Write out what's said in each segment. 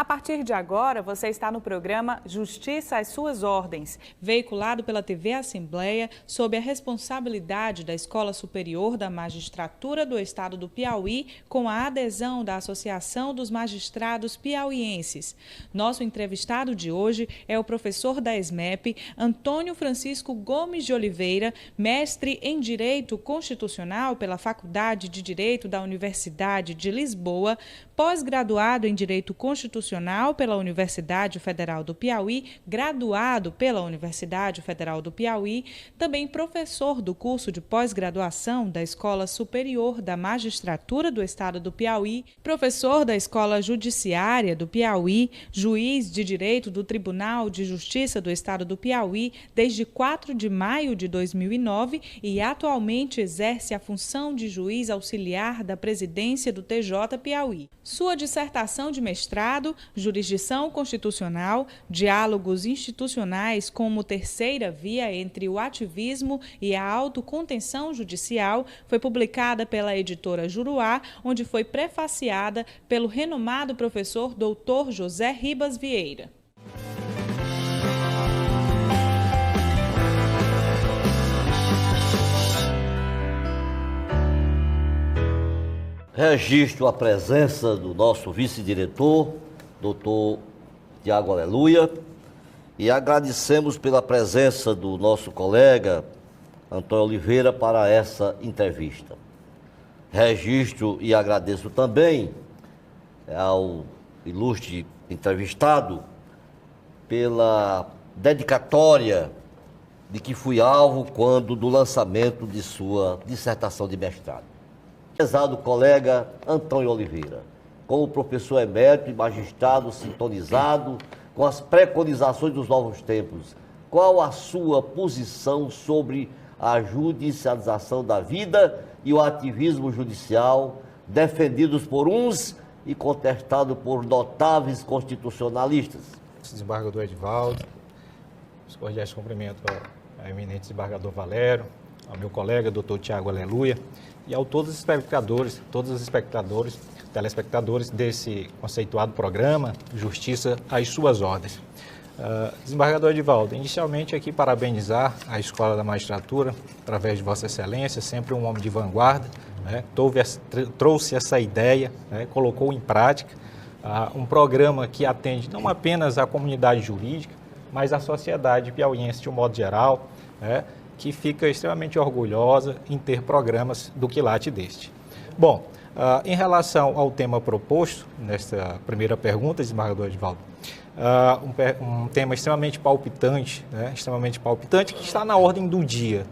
A partir de agora, você está no programa Justiça às Suas Ordens, veiculado pela TV Assembleia, sob a responsabilidade da Escola Superior da Magistratura do Estado do Piauí, com a adesão da Associação dos Magistrados Piauienses. Nosso entrevistado de hoje é o professor da ESMEP, Antônio Francisco Gomes de Oliveira, mestre em Direito Constitucional pela Faculdade de Direito da Universidade de Lisboa, pós-graduado em Direito Constitucional pela Universidade Federal do Piauí, graduado pela Universidade Federal do Piauí, também professor do curso de pós-graduação da Escola Superior da Magistratura do Estado do Piauí, professor da Escola Judiciária do Piauí, juiz de Direito do Tribunal de Justiça do Estado do Piauí desde 4 de maio de 2009 e atualmente exerce a função de juiz auxiliar da presidência do TJ Piauí. Sua dissertação de mestrado, Jurisdição Constitucional, Diálogos Institucionais como terceira via entre o ativismo e a autocontenção judicial, foi publicada pela editora Juruá, onde foi prefaciada pelo renomado professor Dr. José Ribas Vieira. Registro a presença do nosso vice-diretor, doutor Tiago Aleluia, e agradecemos pela presença do nosso colega Antônio Oliveira para essa entrevista. Registro e agradeço também ao ilustre entrevistado pela dedicatória de que fui alvo quando do lançamento de sua dissertação de mestrado. Prezado colega Antônio Oliveira, como professor emérito e magistrado sintonizado com as preconizações dos novos tempos, qual a sua posição sobre a judicialização da vida e o ativismo judicial, defendidos por uns e contestados por notáveis constitucionalistas? Desembargador Edivaldo, os cordiais cumprimentos ao eminente desembargador Valério, ao meu colega, doutor Tiago Aleluia, e a todos os telespectadores desse conceituado programa, Justiça às Suas Ordens. Desembargador Edivaldo, inicialmente aqui parabenizar a Escola da Magistratura, através de Vossa Excelência, sempre um homem de vanguarda, né, trouxe essa ideia, né, colocou em prática um programa que atende não apenas a comunidade jurídica, mas a sociedade piauiense de um modo geral, né, que fica extremamente orgulhosa em ter programas do quilate deste. Bom, em relação ao tema proposto, nesta primeira pergunta, desembargador Edivaldo, um tema extremamente palpitante, né, que está na ordem do dia,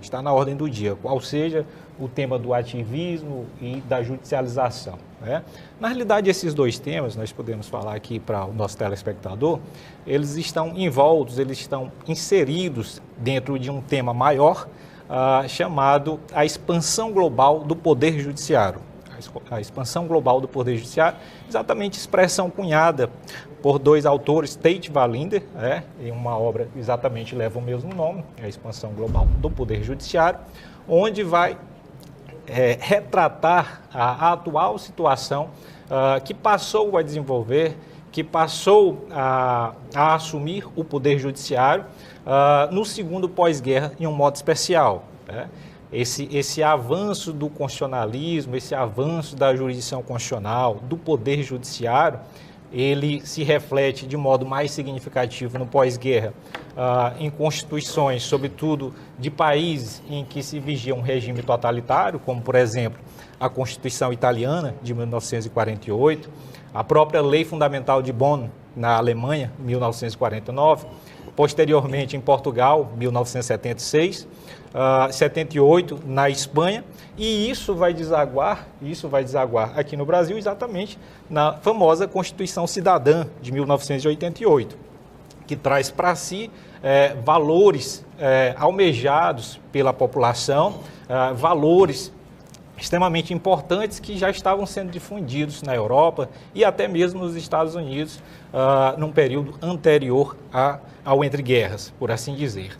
qual seja o tema do ativismo e da judicialização, né? Na realidade, esses dois temas, nós podemos falar aqui para o nosso telespectador, eles estão envoltos, eles estão inseridos dentro de um tema maior, chamado a expansão global do Poder Judiciário. A expansão global do Poder Judiciário, exatamente expressão cunhada por dois autores, Tate e Wallinder, em uma obra que exatamente leva o mesmo nome, a expansão global do Poder Judiciário, onde vai retratar a atual situação que passou a desenvolver, que passou a assumir o Poder Judiciário no segundo pós-guerra em um modo especial, né? Esse avanço do constitucionalismo, esse avanço da jurisdição constitucional, do Poder Judiciário, ele se reflete de modo mais significativo no pós-guerra em constituições, sobretudo de países em que se vigia um regime totalitário, como, por exemplo, a Constituição Italiana, de 1948, a própria Lei Fundamental de Bonn, na Alemanha, 1949, posteriormente em Portugal, 1976, 78 na Espanha, e isso vai desaguar aqui no Brasil exatamente na famosa Constituição Cidadã de 1988, que traz para si valores almejados pela população, valores extremamente importantes que já estavam sendo difundidos na Europa e até mesmo nos Estados Unidos num período anterior ao entreguerras, por assim dizer.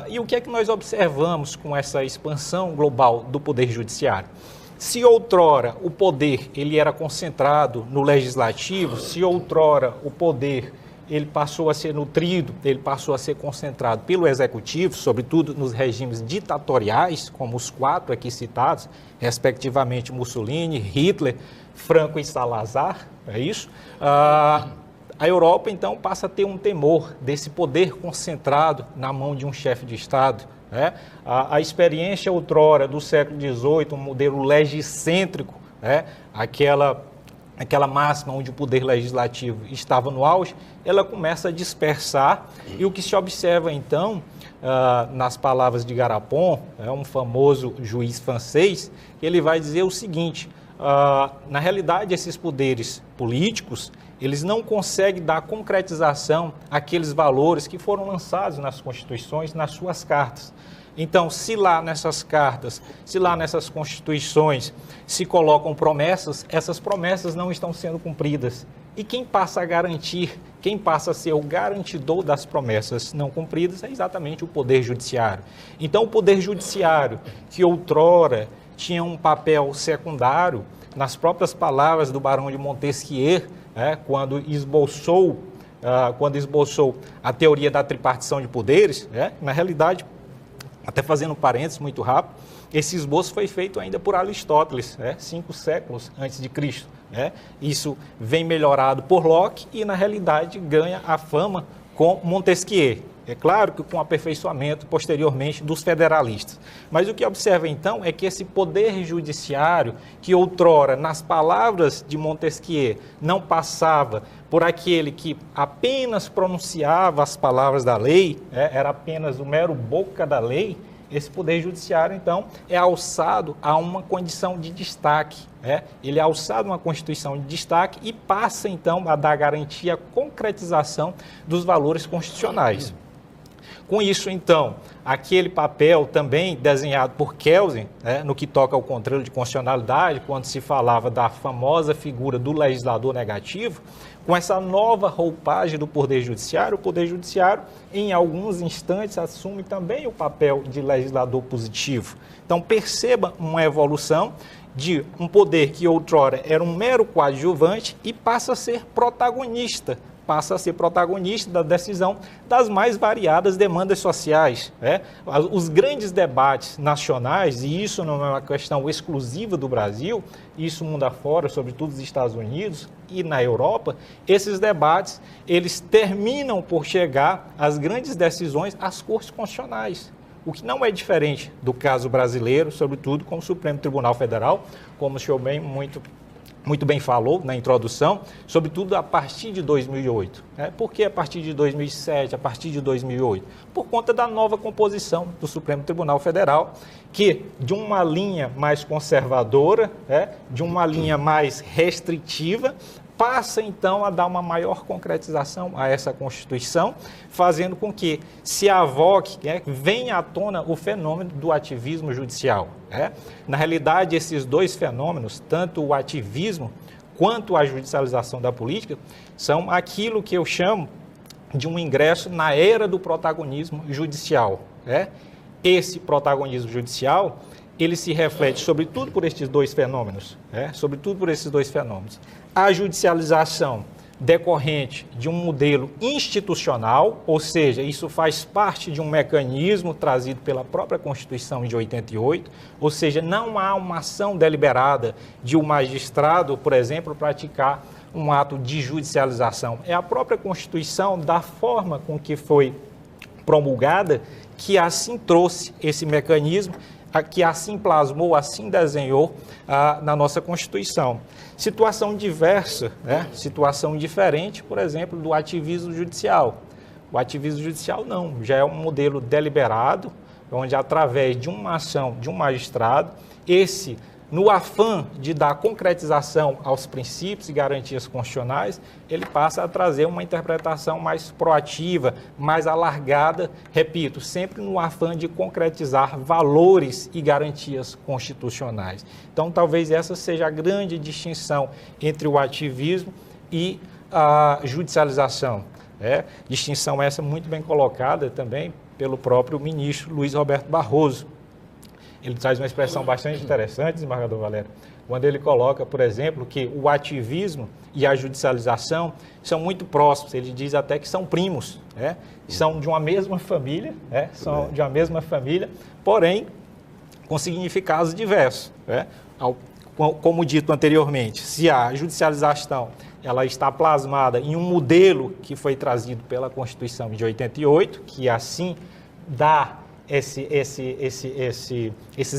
E o que é que nós observamos com essa expansão global do Poder Judiciário? Se outrora o poder ele era concentrado no legislativo, se outrora o poder ele passou a ser nutrido, ele passou a ser concentrado pelo executivo, sobretudo nos regimes ditatoriais, como os 4 aqui citados, respectivamente Mussolini, Hitler, Franco e Salazar, é isso? A Europa, então, passa a ter um temor desse poder concentrado na mão de um chefe de Estado. Né? A experiência outrora do século XVIII, um modelo legicêntrico, né? Aquela máxima onde o poder legislativo estava no auge, ela começa a dispersar, e o que se observa, então, nas palavras de Garapon, um famoso juiz francês, ele vai dizer o seguinte: na realidade, esses poderes políticos, eles não conseguem dar concretização àqueles valores que foram lançados nas constituições, nas suas cartas. Então, se lá nessas cartas, se lá nessas constituições se colocam promessas, essas promessas não estão sendo cumpridas. E quem passa a garantir, quem passa a ser o garantidor das promessas não cumpridas é exatamente o Poder Judiciário. Então, o Poder Judiciário, que outrora tinha um papel secundário, nas próprias palavras do Barão de Montesquieu, quando esboçou a teoria da tripartição de poderes, na realidade, até fazendo um parênteses muito rápido, esse esboço foi feito ainda por Aristóteles, 5 séculos antes de Cristo. Isso vem melhorado por Locke e, na realidade, ganha a fama com Montesquieu. É claro que com o aperfeiçoamento, posteriormente, dos federalistas. Mas o que observa, então, é que esse poder judiciário, que outrora, nas palavras de Montesquieu, não passava por aquele que apenas pronunciava as palavras da lei, era apenas o mero boca da lei, esse poder judiciário, então, é alçado a uma condição de destaque. Ele é alçado a uma constituição de destaque e passa, então, a dar garantia à concretização dos valores constitucionais. Com isso, então, aquele papel também desenhado por Kelsen, no que toca ao controle de constitucionalidade, quando se falava da famosa figura do legislador negativo, com essa nova roupagem do Poder Judiciário, o Poder Judiciário, em alguns instantes, assume também o papel de legislador positivo. Então, perceba uma evolução de um poder que outrora era um mero coadjuvante e passa a ser protagonista da decisão das mais variadas demandas sociais. Os grandes debates nacionais, e isso não é uma questão exclusiva do Brasil, isso mundo afora, sobretudo nos Estados Unidos e na Europa, esses debates, eles terminam por chegar às grandes decisões às cortes constitucionais. O que não é diferente do caso brasileiro, sobretudo com o Supremo Tribunal Federal, como o senhor muito bem falou na introdução, sobretudo a partir de 2008. Por que a partir de 2007, a partir de 2008? Por conta da nova composição do Supremo Tribunal Federal, que de uma linha mais conservadora, de uma linha mais restritiva, passa, então, a dar uma maior concretização a essa Constituição, fazendo com que se avoque, venha à tona o fenômeno do ativismo judicial. Na realidade, esses dois fenômenos, tanto o ativismo quanto a judicialização da política, são aquilo que eu chamo de um ingresso na era do protagonismo judicial. Esse protagonismo judicial, ele se reflete sobretudo por esses dois fenômenos, A judicialização decorrente de um modelo institucional, ou seja, isso faz parte de um mecanismo trazido pela própria Constituição de 88, ou seja, não há uma ação deliberada de um magistrado, por exemplo, praticar um ato de judicialização. É a própria Constituição, da forma com que foi promulgada, que assim trouxe esse mecanismo, que assim plasmou, assim desenhou na nossa Constituição. Situação diversa, situação diferente, por exemplo, do ativismo judicial. O ativismo judicial não, já é um modelo deliberado, onde através de uma ação de um magistrado, no afã de dar concretização aos princípios e garantias constitucionais, ele passa a trazer uma interpretação mais proativa, mais alargada, repito, sempre no afã de concretizar valores e garantias constitucionais. Então, talvez essa seja a grande distinção entre o ativismo e a judicialização. Distinção essa muito bem colocada também pelo próprio ministro Luiz Roberto Barroso. ele traz uma expressão bastante interessante, desembargador Valério, quando ele coloca, por exemplo, que o ativismo e a judicialização são muito próximos. Ele diz até que são primos, né? São de uma mesma família, né? São de uma mesma família, porém com significados diversos, né? Como dito anteriormente, se a judicialização ela está plasmada em um modelo que foi trazido pela Constituição de 88, que assim dá esses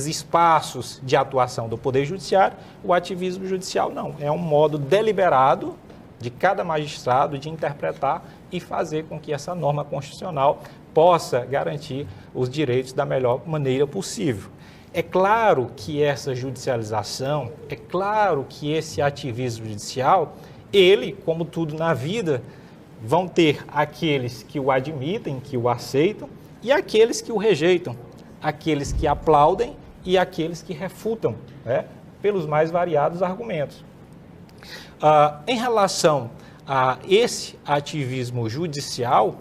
espaços de atuação do Poder Judiciário, o ativismo judicial não. É um modo deliberado de cada magistrado de interpretar e fazer com que essa norma constitucional possa garantir os direitos da melhor maneira possível. É claro que essa judicialização, é claro que esse ativismo judicial, ele, como tudo na vida, vão ter aqueles que o admitem, que o aceitam, e aqueles que o rejeitam, aqueles que aplaudem e aqueles que refutam, né, pelos mais variados argumentos. Em relação a esse ativismo judicial,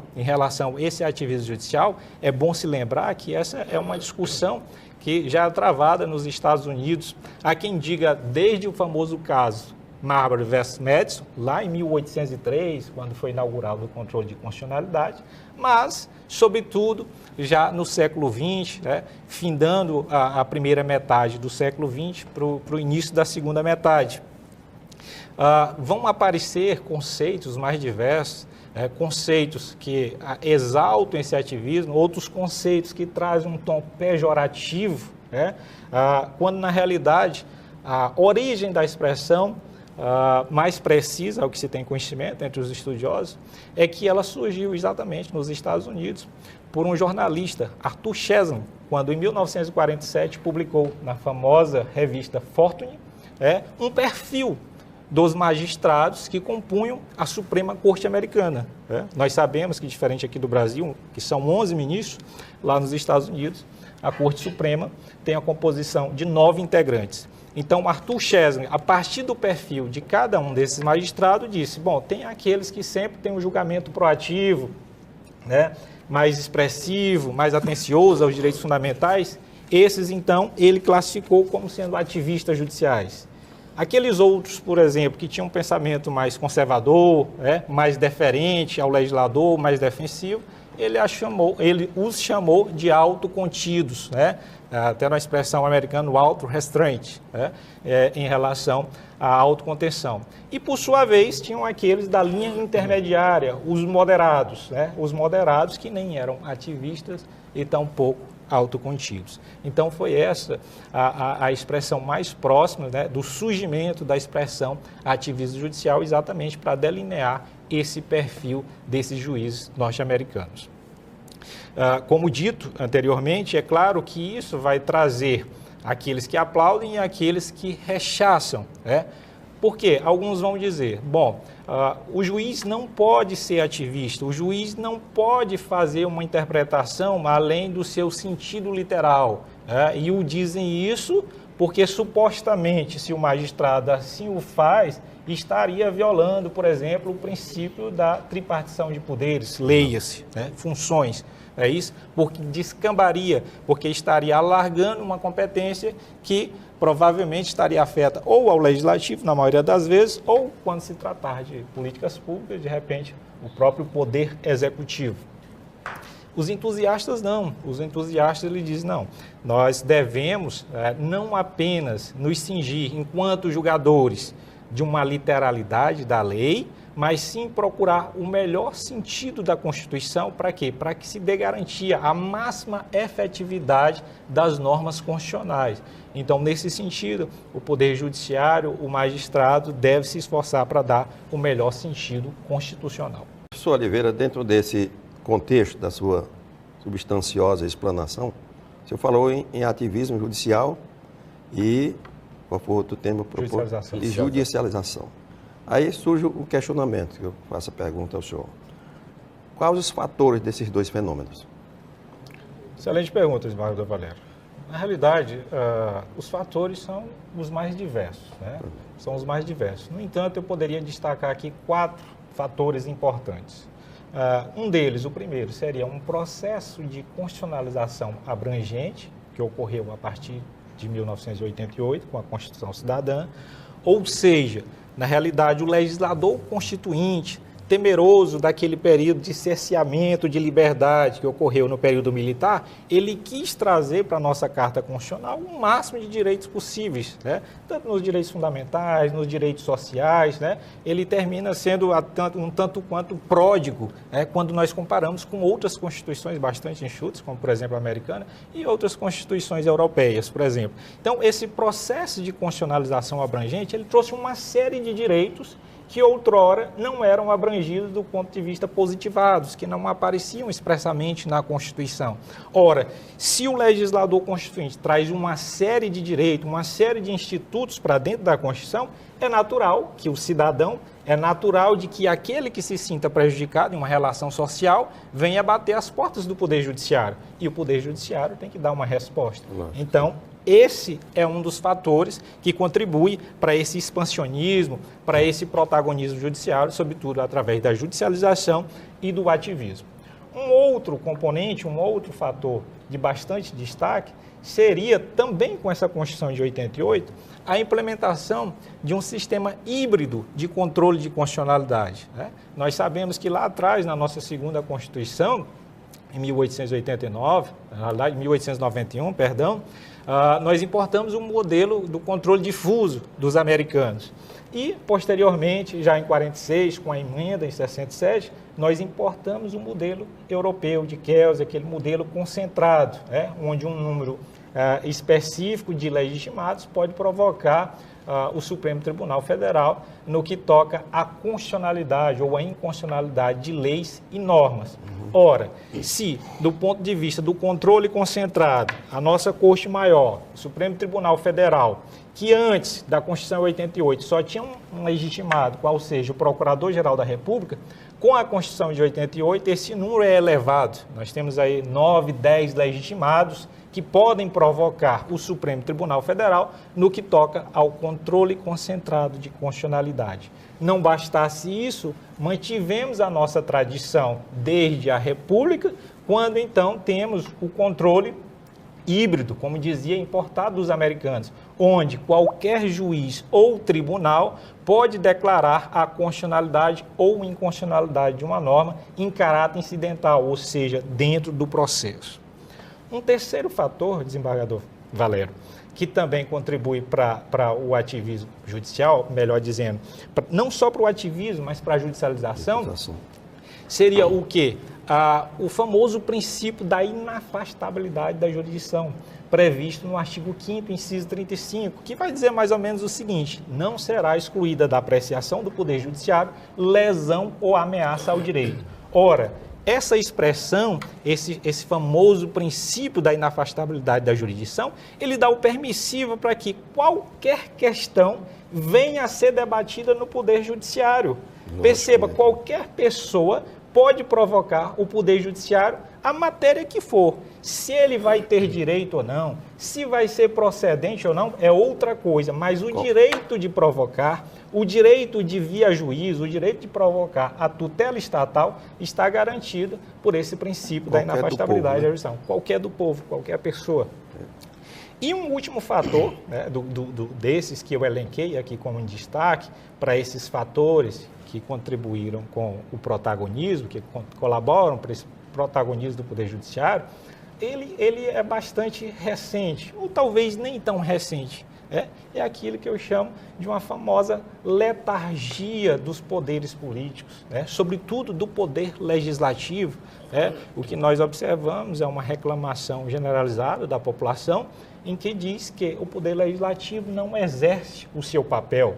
é bom se lembrar que essa é uma discussão que já é travada nos Estados Unidos. Há quem diga desde o famoso caso Marbury vs. Madison, lá em 1803, quando foi inaugurado o controle de constitucionalidade, mas, sobretudo, já no século XX, né, findando a primeira metade do século XX para o início da segunda metade. Vão aparecer conceitos mais diversos, conceitos que exaltam esse ativismo, outros conceitos que trazem um tom pejorativo, né, quando, na realidade, a origem da expressão mais precisa, ao que se tem conhecimento entre os estudiosos, é que ela surgiu exatamente nos Estados Unidos por um jornalista, Arthur Chesney, quando em 1947 publicou na famosa revista Fortune um perfil dos magistrados que compunham a Suprema Corte Americana. Nós sabemos que, diferente aqui do Brasil, que são 11 ministros, lá nos Estados Unidos, a Corte Suprema tem a composição de 9 integrantes. Então, Arthur Chesney, a partir do perfil de cada um desses magistrados, disse, bom, tem aqueles que sempre têm um julgamento proativo, né, mais expressivo, mais atencioso aos direitos fundamentais, esses, então, ele classificou como sendo ativistas judiciais. Aqueles outros, por exemplo, que tinham um pensamento mais conservador, mais deferente ao legislador, mais defensivo, ele os chamou de autocontidos, até na expressão americana, auto-restraint, em relação à autocontenção. E, por sua vez, tinham aqueles da linha intermediária, os moderados que nem eram ativistas e tampouco autocontidos. Então, foi essa a expressão mais próxima, do surgimento da expressão ativismo judicial, exatamente para delinear esse perfil desses juízes norte-americanos. Como dito anteriormente, é claro que isso vai trazer aqueles que aplaudem e aqueles que rechaçam, Porque alguns vão dizer, bom, o juiz não pode ser ativista, o juiz não pode fazer uma interpretação além do seu sentido literal. E o dizem isso porque, supostamente, se o magistrado assim o faz, estaria violando, por exemplo, o princípio da tripartição de poderes, leia-se, funções. É isso? Porque descambaria, porque estaria alargando uma competência que provavelmente estaria afeta ou ao legislativo, na maioria das vezes, ou quando se tratar de políticas públicas, de repente, o próprio poder executivo. Os entusiastas não, os entusiastas lhe dizem não, nós devemos não apenas nos cingir enquanto julgadores de uma literalidade da lei, mas sim procurar o melhor sentido da Constituição. Para quê? Para que se dê garantia a máxima efetividade das normas constitucionais. Então, nesse sentido, o Poder Judiciário, o magistrado, deve se esforçar para dar o melhor sentido constitucional. Professor Oliveira, dentro desse contexto da sua substanciosa explanação, o senhor falou em ativismo judicial e, qual foi o outro tema? Judicialização. E judicialização. Aí surge o questionamento, que eu faço a pergunta ao senhor. Quais os fatores desses dois fenômenos? Excelente pergunta, desembargador Valério. Na realidade, os fatores são os mais diversos, São os mais diversos. No entanto, eu poderia destacar aqui 4 fatores importantes. Um deles, o primeiro, seria um processo de constitucionalização abrangente, que ocorreu a partir de 1988, com a Constituição Cidadã, ou seja, na realidade, o legislador constituinte, temeroso daquele período de cerceamento de liberdade que ocorreu no período militar, ele quis trazer para a nossa Carta Constitucional o máximo de direitos possíveis, né? Tanto nos direitos fundamentais, nos direitos sociais, né? Ele termina sendo um tanto quanto pródigo, né? Quando nós comparamos com outras constituições bastante enxutas, como por exemplo a americana, e outras constituições europeias, por exemplo. Então, esse processo de constitucionalização abrangente, ele trouxe uma série de direitos que outrora não eram abrangidos do ponto de vista positivados, que não apareciam expressamente na Constituição. Ora, se o legislador constituinte traz uma série de direitos, uma série de institutos para dentro da Constituição, é natural que o cidadão, é natural de que aquele que se sinta prejudicado em uma relação social venha bater as portas do Poder Judiciário. E o Poder Judiciário tem que dar uma resposta. Então, esse é um dos fatores que contribui para esse expansionismo, para esse protagonismo judiciário, sobretudo através da judicialização e do ativismo. Um outro componente, um outro fator de bastante destaque seria, também com essa Constituição de 88, a implementação de um sistema híbrido de controle de constitucionalidade, né? Nós sabemos que lá atrás, na nossa segunda Constituição, em 1889, na realidade, 1891, perdão, nós importamos um modelo do controle difuso dos americanos. E, posteriormente, já em 46, com a emenda em 67, nós importamos um modelo europeu de Kelsey, aquele modelo concentrado, né, onde um número específico de legitimados pode provocar o Supremo Tribunal Federal no que toca à constitucionalidade ou à inconstitucionalidade de leis e normas. Ora, se, do ponto de vista do controle concentrado, a nossa Corte Maior, o Supremo Tribunal Federal, que antes da Constituição 88 só tinha um legitimado, qual seja o Procurador-Geral da República, com a Constituição de 88 esse número é elevado. Nós temos aí 9, 10 legitimados que podem provocar o Supremo Tribunal Federal no que toca ao controle concentrado de constitucionalidade. Não bastasse isso, mantivemos a nossa tradição desde a República, quando então temos o controle híbrido, como dizia, importado dos americanos, onde qualquer juiz ou tribunal pode declarar a constitucionalidade ou inconstitucionalidade de uma norma em caráter incidental, ou seja, dentro do processo. Um terceiro fator, desembargador Valério, que também contribui para o ativismo judicial, melhor dizendo, não só para o ativismo, mas para a judicialização, seria o quê? O famoso princípio da inafastabilidade da jurisdição, previsto no artigo 5º, inciso 35, que vai dizer mais ou menos o seguinte: não será excluída da apreciação do Poder Judiciário lesão ou ameaça ao direito. Ora, essa expressão, esse famoso princípio da inafastabilidade da jurisdição, ele dá o permissivo para que qualquer questão venha a ser debatida no Poder Judiciário. Perceba, qualquer pessoa pode provocar o Poder Judiciário a matéria que for. Se ele vai ter direito ou não, se vai ser procedente ou não, é outra coisa. Mas o direito de provocar, o direito de via juízo, o direito de provocar a tutela estatal está garantido por esse princípio da inafastabilidade da jurisdição. Qualquer do povo, qualquer pessoa. E um último fator, né, desses que eu elenquei aqui como em destaque, para esses fatores que contribuíram com o protagonismo, que colaboram para esse protagonismo do Poder Judiciário, ele é bastante recente, ou talvez nem tão recente. É aquilo que eu chamo de uma famosa letargia dos poderes políticos, né? Sobretudo do poder legislativo. O que nós observamos é uma reclamação generalizada da população em que diz que o poder legislativo não exerce o seu papel.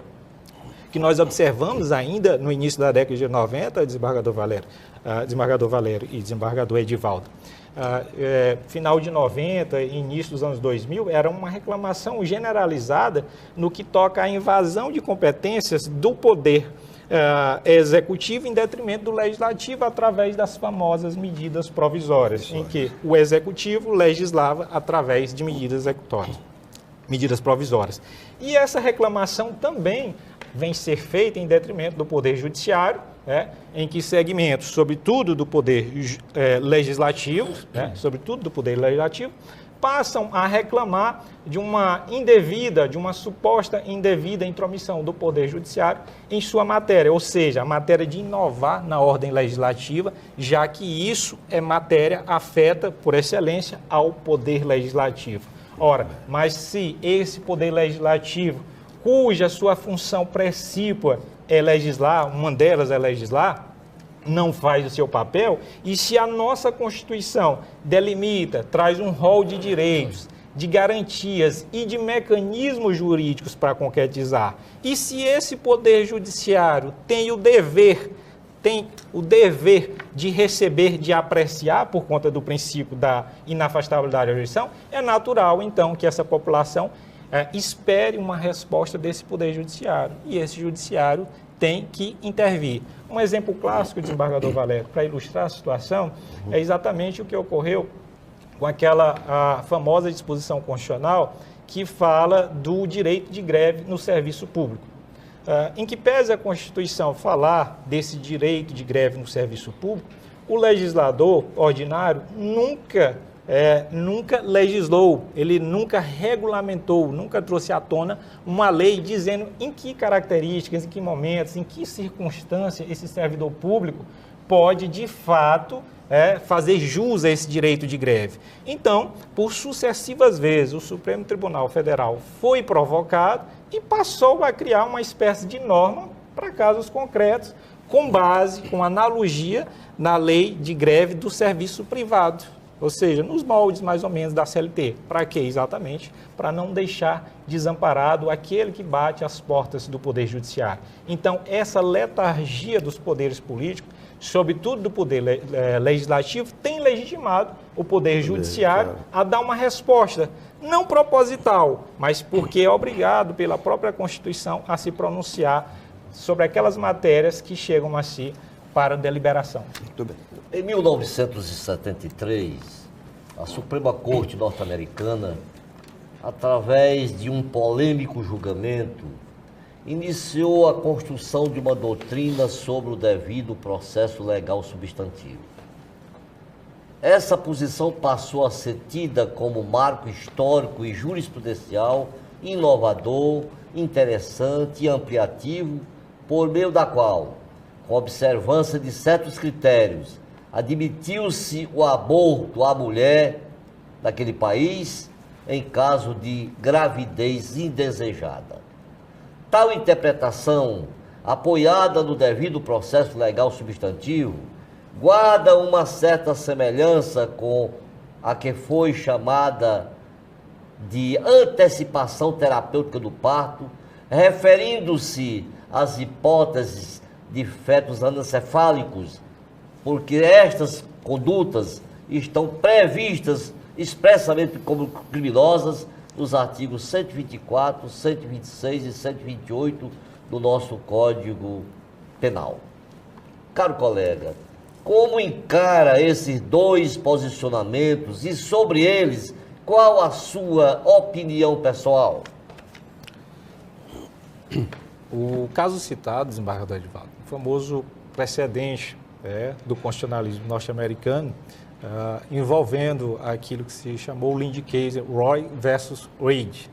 Que nós observamos ainda no início da década de 90, desembargador Valério e desembargador Edivaldo, final de 90, início dos anos 2000, era uma reclamação generalizada no que toca à invasão de competências do poder executivo em detrimento do legislativo através das famosas medidas provisórias, em que o executivo legislava através de medidas executórias, medidas provisórias. E essa reclamação também vem ser feita em detrimento do Poder Judiciário, em que segmentos, sobretudo do Poder Legislativo, sobretudo do Poder Legislativo, passam a reclamar de uma indevida, de uma suposta indevida intromissão do Poder Judiciário em sua matéria, ou seja, a matéria de inovar na ordem legislativa, já que isso é matéria afeta, por excelência, ao Poder Legislativo. Ora, mas se esse Poder Legislativo, cuja sua função precípua é legislar, uma delas é legislar, não faz o seu papel, e se a nossa Constituição delimita, traz um rol de direitos, de garantias e de mecanismos jurídicos para concretizar, e se esse Poder Judiciário tem o dever de receber, de apreciar por conta do princípio da inafastabilidade da jurisdição, é natural, então, que essa população espere uma resposta desse Poder Judiciário, e esse Judiciário tem que intervir. Um exemplo clássico, desembargador Valério, para ilustrar a situação, é exatamente o que ocorreu com aquela famosa disposição constitucional que fala do direito de greve no serviço público. Em que pese a Constituição falar desse direito de greve no serviço público, o legislador ordinário nunca legislou, ele nunca regulamentou, nunca trouxe à tona uma lei dizendo em que características, em que momentos, em que circunstância esse servidor público pode, de fato, fazer jus a esse direito de greve. Então, por sucessivas vezes, o Supremo Tribunal Federal foi provocado e passou a criar uma espécie de norma para casos concretos, com analogia na lei de greve do serviço privado. Ou seja, nos moldes mais ou menos da CLT. Para quê? Exatamente para não deixar desamparado aquele que bate às portas do Poder Judiciário. Então, essa letargia dos poderes políticos, sobretudo do Poder Legislativo, tem legitimado o Poder Judiciário a dar uma resposta, não proposital, mas porque é obrigado pela própria Constituição a se pronunciar sobre aquelas matérias que chegam a si para deliberação. Muito bem. Em 1973, a Suprema Corte norte-americana, através de um polêmico julgamento, iniciou a construção de uma doutrina sobre o devido processo legal substantivo. Essa posição passou a ser tida como marco histórico e jurisprudencial inovador, interessante e ampliativo, por meio da qual, com observância de certos critérios, admitiu-se o aborto à mulher daquele país em caso de gravidez indesejada. Tal interpretação, apoiada no devido processo legal substantivo, guarda uma certa semelhança com a que foi chamada de antecipação terapêutica do parto, referindo-se às hipóteses de fetos anencefálicos, porque estas condutas estão previstas expressamente como criminosas nos artigos 124, 126 e 128 do nosso Código Penal. Caro colega, como encara esses dois posicionamentos e, sobre eles, qual a sua opinião pessoal? O caso citado, desembargador Edivaldo, o famoso precedente do constitucionalismo norte-americano, envolvendo aquilo que se chamou o Lindy Case Roy versus Wade,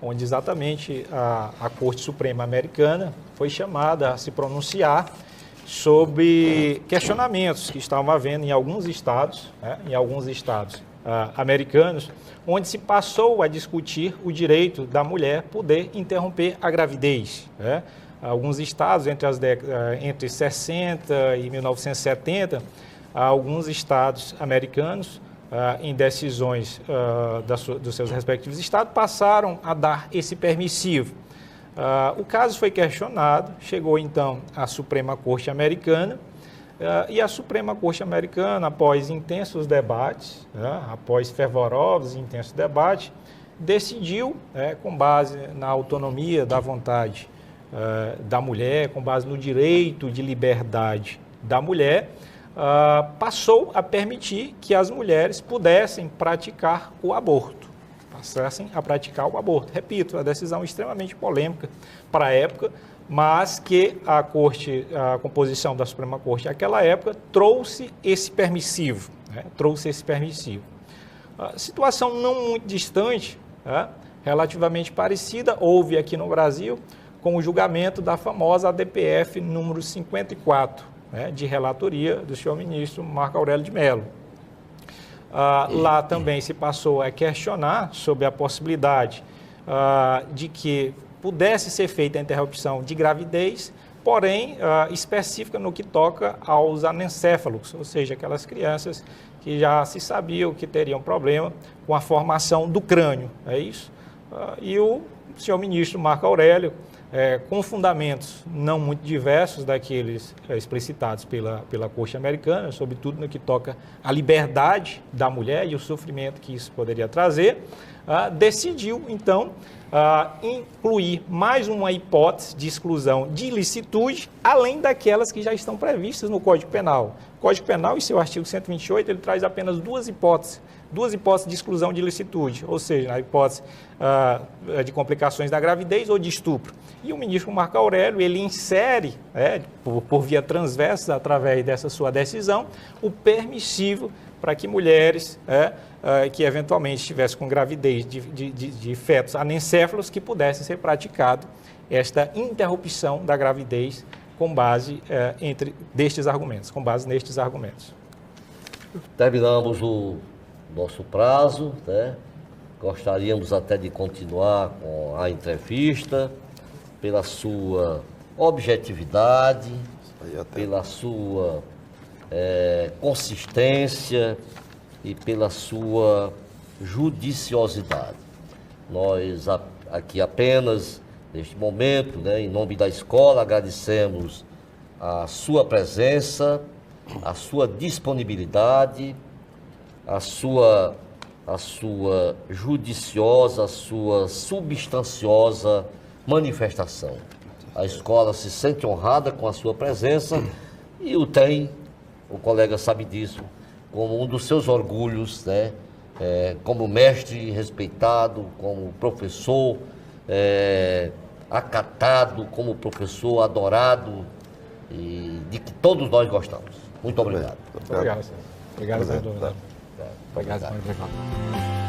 onde exatamente a Corte Suprema Americana foi chamada a se pronunciar sobre questionamentos que estavam havendo em alguns estados, americanos, onde se passou a discutir o direito da mulher poder interromper a gravidez. Alguns estados, entre 60 e 1970, alguns estados americanos, em decisões dos seus respectivos estados, passaram a dar esse permissivo. O caso foi questionado, chegou então à Suprema Corte Americana, e a Suprema Corte Americana, após intensos debates, após fervorosos e intensos debates, decidiu, com base na autonomia da vontade da mulher, com base no direito de liberdade da mulher, passou a permitir que as mulheres pudessem praticar o aborto. Passassem a praticar o aborto. Repito, a decisão extremamente polêmica para a época, mas que a composição da Suprema Corte naquela época trouxe esse permissivo. Situação não muito distante, né, relativamente parecida, houve aqui no Brasil com o julgamento da famosa ADPF número 54, né, de relatoria do senhor ministro Marco Aurélio de Mello. Lá também se passou a questionar sobre a possibilidade de que pudesse ser feita a interrupção de gravidez, porém específica no que toca aos anencéfalos, ou seja, aquelas crianças que já se sabiam que teriam problema com a formação do crânio, é isso? E o senhor ministro Marco Aurélio, com fundamentos não muito diversos daqueles explicitados pela Corte Americana, sobretudo no que toca à liberdade da mulher e o sofrimento que isso poderia trazer, decidiu, então, incluir mais uma hipótese de exclusão de ilicitude, além daquelas que já estão previstas no Código Penal. O Código Penal, em seu artigo 128, ele traz apenas duas hipóteses de exclusão de ilicitude, ou seja, a hipótese de complicações da gravidez ou de estupro. E o ministro Marco Aurélio, ele insere, por via transversa, através dessa sua decisão, o permissivo para que mulheres que eventualmente estivessem com gravidez de fetos anencéfalos, que pudesse ser praticado esta interrupção da gravidez com base com base nestes argumentos. Terminamos o nosso prazo, né? Gostaríamos até de continuar com a entrevista, pela sua objetividade, pela sua consistência e pela sua judiciosidade. Nós aqui apenas, neste momento, né, em nome da escola, agradecemos a sua presença, a sua disponibilidade, a sua judiciosa, a sua substanciosa manifestação. A escola se sente honrada com a sua presença e o colega sabe disso, como um dos seus orgulhos, né? Como mestre respeitado, como professor acatado, como professor adorado e de que todos nós gostamos. Muito obrigado. Obrigado, senhor. Obrigado, senhor. Obrigado, senhor.